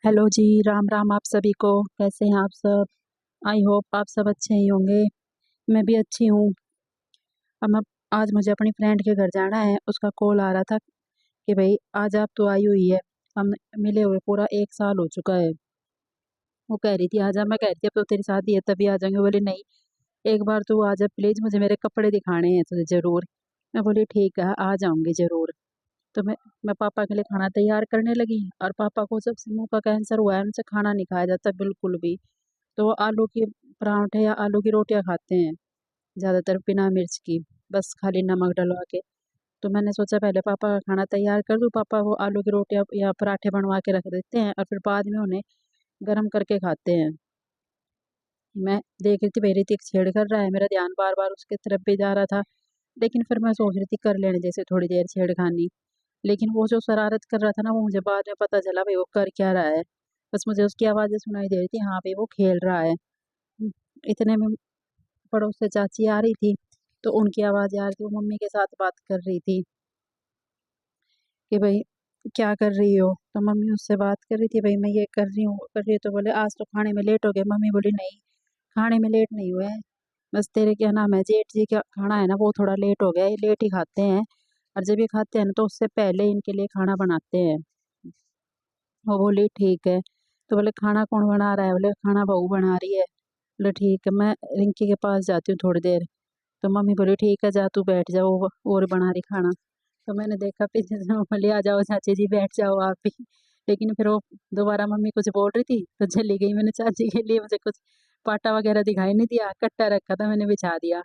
Hello जी, राम राम आप सभी को। कैसे हैं आप सब? आई होप आप सब अच्छे ही होंगे। मैं भी अच्छी हूँ। अब मैं आज मुझे अपनी फ्रेंड के घर जाना है। उसका कॉल आ रहा था कि भाई आज आप तो आई हुई है। हम मिले हुए पूरा 1 साल हो चुका है। वो कह रही थी आजा, मैं कह रही थी अब तो तेरी शादी है तभी आ जाएंगे। बोली नहीं, एक बार तू आ जा प्लीज़, मुझे मेरे कपड़े दिखाने हैं तुझे ज़रूर। मैं बोली ठीक है, आ जाऊँगी ज़रूर। तो मैं पापा के लिए खाना तैयार करने लगी। और पापा को जब से मुंह का कैंसर हुआ है उनसे खाना नहीं खाया जाता बिल्कुल भी। तो वो आलू के परांठे या आलू की रोटियां खाते हैं, ज़्यादातर बिना मिर्च की, बस खाली नमक डलवा के। तो मैंने सोचा पहले पापा का खाना तैयार कर दूँ। पापा वो आलू की रोटियां या पराठे बनवा के रख देते हैं और फिर बाद में उन्हें गर्म करके खाते हैं। मैं देख रही थी भाई ऋतिक छेड़ कर रहा है, मेरा ध्यान बार बार उसके तरफ भी जा रहा था। लेकिन फिर मैं सोच रही थी कर लेने जैसे थोड़ी देर छेड़खानी। लेकिन वो जो शरारत कर रहा था ना, वो मुझे बाद में पता चला भाई वो कर क्या रहा है। बस मुझे उसकी आवाज़ें सुनाई दे रही थी, हाँ भाई वो खेल रहा है। इतने में पड़ोस से चाची आ रही थी, तो उनकी आवाज़ आ रही थी, वो मम्मी के साथ बात कर रही थी कि भाई क्या कर रही हो। तो मम्मी उससे बात कर रही थी, भाई मैं ये कर रही हूँ वो कर रही हूँ। तो बोले आज तो खाने में लेट हो गए। मम्मी बोली नहीं, खाने में लेट नहीं हुए हैं, बस तेरे क्या नाम है जेठ जी का खाना है ना वो थोड़ा लेट हो गया है, ये लेट ही खाते हैं। और जब ये खाते हैं ना तो उससे पहले इनके लिए खाना बनाते हैं। वो बोली ठीक है। तो बोले खाना कौन बना रहा है? बोले खाना बहू बना रही है। बोले ठीक है, मैं रिंकी के पास जाती हूँ थोड़ी देर। तो मम्मी बोली ठीक है जा तू बैठ जाओ, वो और बना रही खाना। तो मैंने देखा पीछे से, मैं बोली आ जाओ चाची जी बैठ जाओ आप भी। लेकिन फिर वो दोबारा मम्मी कुछ बोल रही थी तो चली गई। मैंने चाची के लिए मुझे कुछ पाटा वगैरह दिखाई नहीं दिया, कट्टा रखा था मैंने बिछा दिया।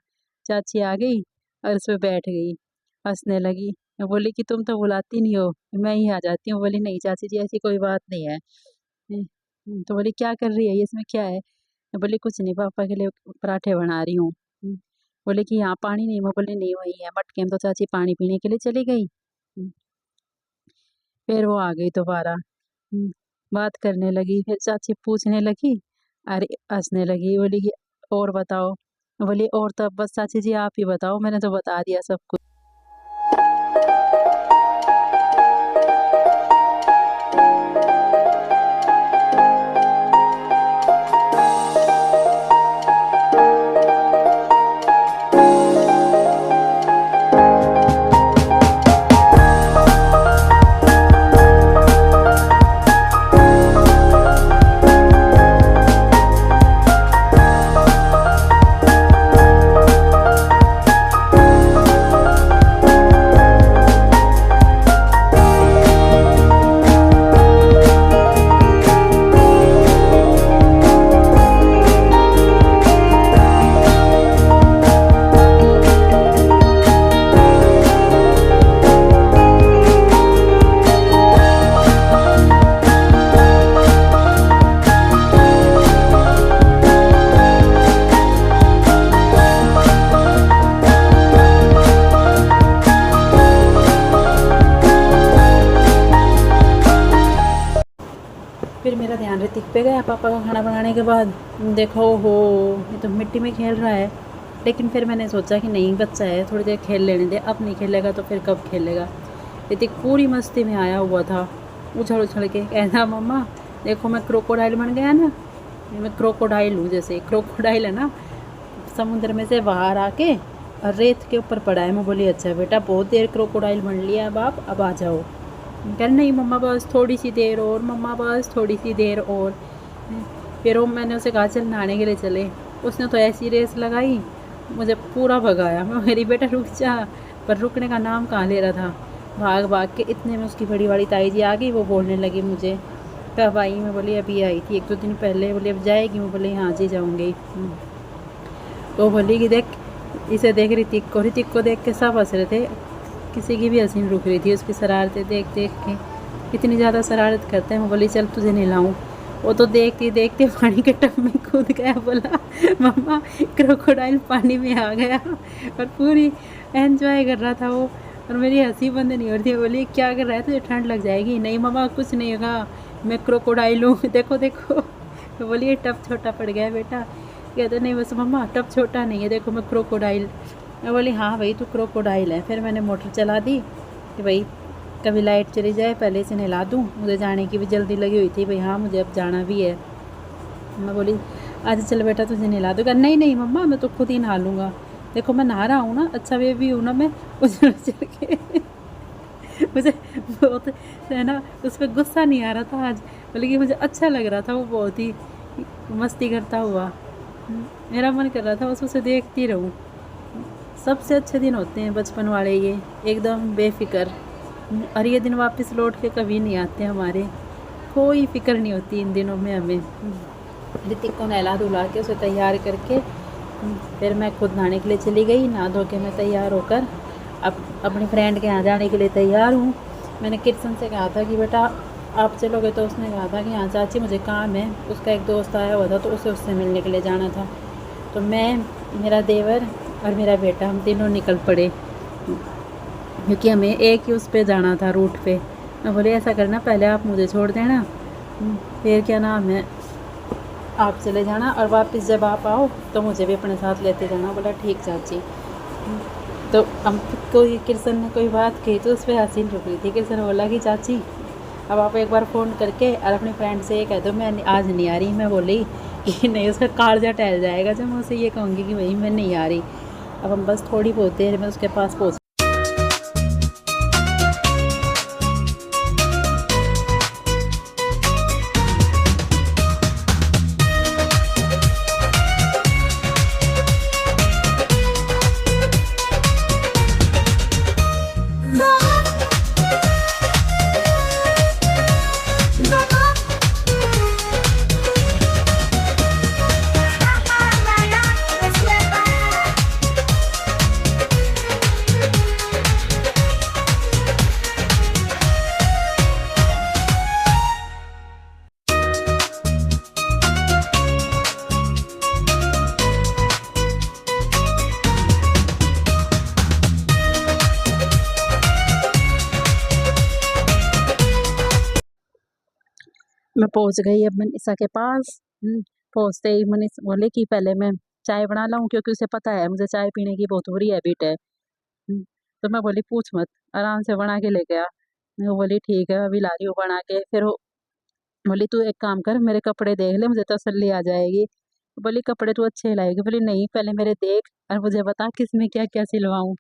चाची आ गई और उस पर बैठ गई, हंसने लगी। मैं बोली कि तुम तो बुलाती नहीं हो, मैं ही आ जाती हूँ। बोली नहीं चाची जी ऐसी कोई बात नहीं है। तो बोली क्या कर रही है ये, इसमें क्या है? मैं बोली कुछ नहीं, पापा के लिए पराठे बना रही हूँ। बोले कि यहाँ पानी नहीं। मैं बोली नहीं वही है मटके में। तो चाची पानी पीने के लिए चली गई। फिर वो आ गई दोबारा। बात करने लगी, फिर चाची पूछने लगी, अरे हंसने लगी। बोली कि और बताओ। बोली और तो अब बस चाची जी आप ही बताओ, मैंने तो बता दिया सब कुछ। फिर मेरा ध्यान ऋतिक पे गया पापा का खाना बनाने के बाद। देखो हो, ये तो मिट्टी में खेल रहा है। लेकिन फिर मैंने सोचा कि नहीं बच्चा है, थोड़ी देर खेल लेने दे, अब नहीं खेलेगा तो फिर कब खेलेगा। ऋतिक पूरी मस्ती में आया हुआ था, उछल उछल के कहना मम्मा देखो मैं क्रोकोडाइल बन गया ना। मैं क्रोकोडाइल हूँ, जैसे क्रोकोडाइल है ना समुद्र में से बाहर आके और रेत के ऊपर पड़ा है। मैं बोली अच्छा बेटा बहुत देर क्रोकोडाइल बन लिया अब आप, अब आ जाओ। कह नहीं मम्मा बस थोड़ी सी देर और, मम्मा बस थोड़ी सी देर और। फिर वो मैंने उसे कहा चल नहाने के लिए चले। उसने तो ऐसी रेस लगाई, मुझे पूरा भगाया। मैं मेरी बेटा रुक जा, पर रुकने का नाम कहाँ ले रहा था। भाग भाग के इतने में उसकी बड़ी वाली ताई जी आ गई। वो बोलने लगी मुझे कब आई? मैं बोली अभी आई थी 1-2 दिन पहले। बोली अब जाएगी? मैं बोली हाँ जी जाऊँगी। तो बोली कि देख इसे देख ऋतिक को देख के सब हंस रहे थे, किसी की भी हंसी नहीं रुक रही थी उसकी शरारतें देख देख के। इतनी ज़्यादा शरारत करते हैं। मैं बोली चल तुझे नहलाऊँ। वो तो देखते देखते पानी के टब में कूद गया। बोला मम्मा क्रोकोडाइल पानी में आ गया। और पूरी एंजॉय कर रहा था वो, और मेरी हंसी बंद नहीं हो रही थी। बोली क्या कर रहा है, तुझे ठंड लग जाएगी? नहीं मम्मा कुछ नहीं होगा, मैं क्रोकोडाइल हूँ देखो देखो। तो बोलिए टब छोटा पड़ गया बेटा। कहते नहीं बस मम्मा टब छोटा नहीं है, देखो मैं क्रोकोडाइल। मैं बोली हाँ भाई तू क्रोकोडाइल है। फिर मैंने मोटर चला दी कि भाई कभी लाइट चली जाए पहले से नहला दूँ, मुझे जाने की भी जल्दी लगी हुई थी भाई, हाँ मुझे अब जाना भी है। मैं बोली आज चल बेटा तुझे नहला दूँगा, नहीं नहीं मम्मा मैं तो खुद ही नहा लूँगा, देखो मैं नहा रहा हूँ ना, अच्छा वे भी हूँ ना मैं, उछल उछल के मुझे बहुत है ना उस पर गुस्सा नहीं आ रहा था आज, बल्कि मुझे अच्छा लग रहा था, वो बहुत ही मस्ती करता हुआ। मेरा मन कर रहा था बस उसे देखती रहूं। सबसे अच्छे दिन होते हैं बचपन वाले ये, एकदम बेफिक्र। और ये दिन वापस लौट के कभी नहीं आते हमारे, कोई फिक्र नहीं होती इन दिनों में हमें। ऋतिक को नहला धुला के उसे तैयार करके फिर मैं खुद नहाने के लिए चली गई। नहा धो के मैं तैयार होकर अब अपनी फ्रेंड के यहाँ जाने के लिए तैयार हूँ। मैंने किशन से कहा था कि बेटा आप चलोगे, तो उसने कहा था कि हाँ चाची मुझे काम है, उसका एक दोस्त आया हुआ था तो उसे उससे मिलने के लिए जाना था। तो मैं, मेरा देवर और मेरा बेटा हम तीनों निकल पड़े, क्योंकि हमें एक ही उस पर जाना था रूट पे। मैं बोली ऐसा करना पहले आप मुझे छोड़ देना, फिर क्या नाम है आप चले जाना, और वापस जब आप आओ तो मुझे भी अपने साथ लेते जाना। बोला ठीक चाची। तो हम कोई किशन ने कोई बात कही तो उस पर हंसी रुक रही थी। किशन बोला कि चाची अब आप एक बार फ़ोन करके और अपनी फ्रेंड से ये कह दो मैं आज नहीं आ रही। मैं बोली कि नहीं, उसका कालजा टहल जाएगा जब मैं उसे ये कहूँगी कि भाई मैं नहीं आ रही। अब हम बस थोड़ी बहुत देर में उसके पास पहुँच। मैं पहुंच गई अब मनीषा के पास। पहुंचते ही मनीषा बोले कि पहले मैं चाय बना लाऊं, क्योंकि उसे पता है मुझे चाय पीने की बहुत बुरी हैबिट है। तो मैं बोली पूछ मत, आराम से बना के ले गया। वो बोली ठीक है अभी ला रही हूँ बना के। फिर वो बोली तू एक काम कर मेरे कपड़े देख ले, मुझे तसल्ली आ जाएगी। बोली कपड़े तू अच्छे लाएगी। बोली नहीं पहले मेरे देख और मुझे बता किसमें क्या क्या सिलवाऊं।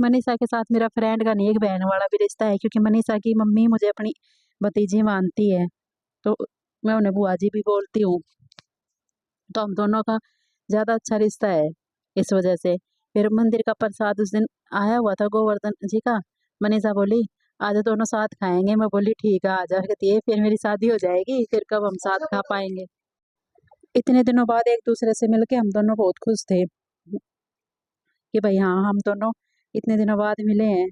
मनीषा के साथ मेरा फ्रेंड का नहीं एक बहन वाला भी रिश्ता है, क्योंकि मनीषा की मम्मी मुझे अपनी भतीजी मानती है, तो मैं उन्हें बुआ जी भी बोलती हूँ। तो हम दोनों का ज़्यादा अच्छा रिश्ता है इस वजह से। फिर मंदिर का प्रसाद उस दिन आया हुआ था गोवर्धन जी का। मनीषा बोली आज दोनों साथ खाएंगे। मैं बोली ठीक है आ जा, कहती है फिर मेरी शादी हो जाएगी, फिर कब हम साथ खा पाएंगे। इतने दिनों बाद एक दूसरे से मिलके हम दोनों बहुत खुश थे कि भाई हाँ हम दोनों इतने दिनों बाद मिले हैं।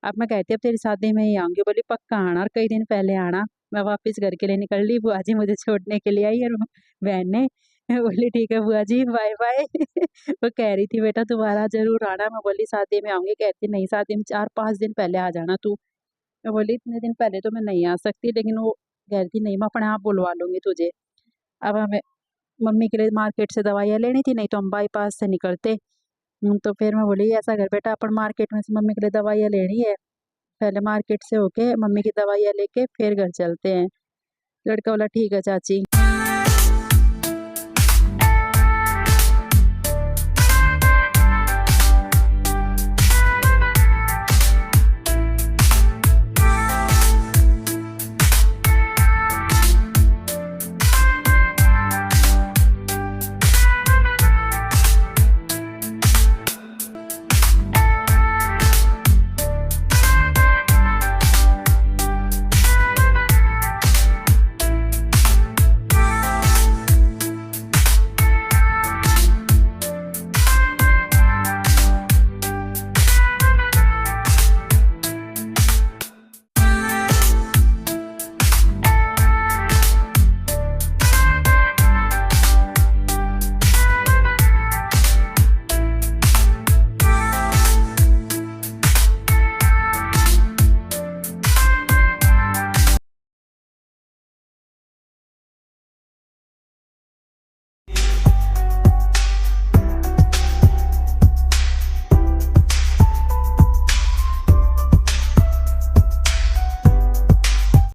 अब मैं कहती अब तेरी शादी में ही आऊंगी। बोली पक्का आना और कई दिन पहले आना। मैं वापस घर के लिए निकल ली, बुआ जी मुझे छोड़ने के लिए आई और बहन ने बोली ठीक है बुआ जी बाय बाय। वो कह रही थी बेटा दोबारा जरूर आना। मैं बोली शादी में आऊंगी। कहती नहीं शादी में 4-5 दिन पहले आ जाना तू। मैं बोली इतने दिन पहले तो मैं नहीं आ सकती, लेकिन वो कह रही थी नहीं मैं अपने आप बुलवा लूंगी तुझे। अब हमें मम्मी के लिए मार्केट से दवाइयाँ लेनी थी, नहीं तो हम बाईपास से निकलते। तो फिर मैं बोली ऐसा कर बेटा अपन मार्केट में से मम्मी के लिए दवाइयाँ लेनी है, पहले मार्केट से होके मम्मी की दवाइयाँ लेके फिर घर चलते हैं। लड़का बोला ठीक है चाची।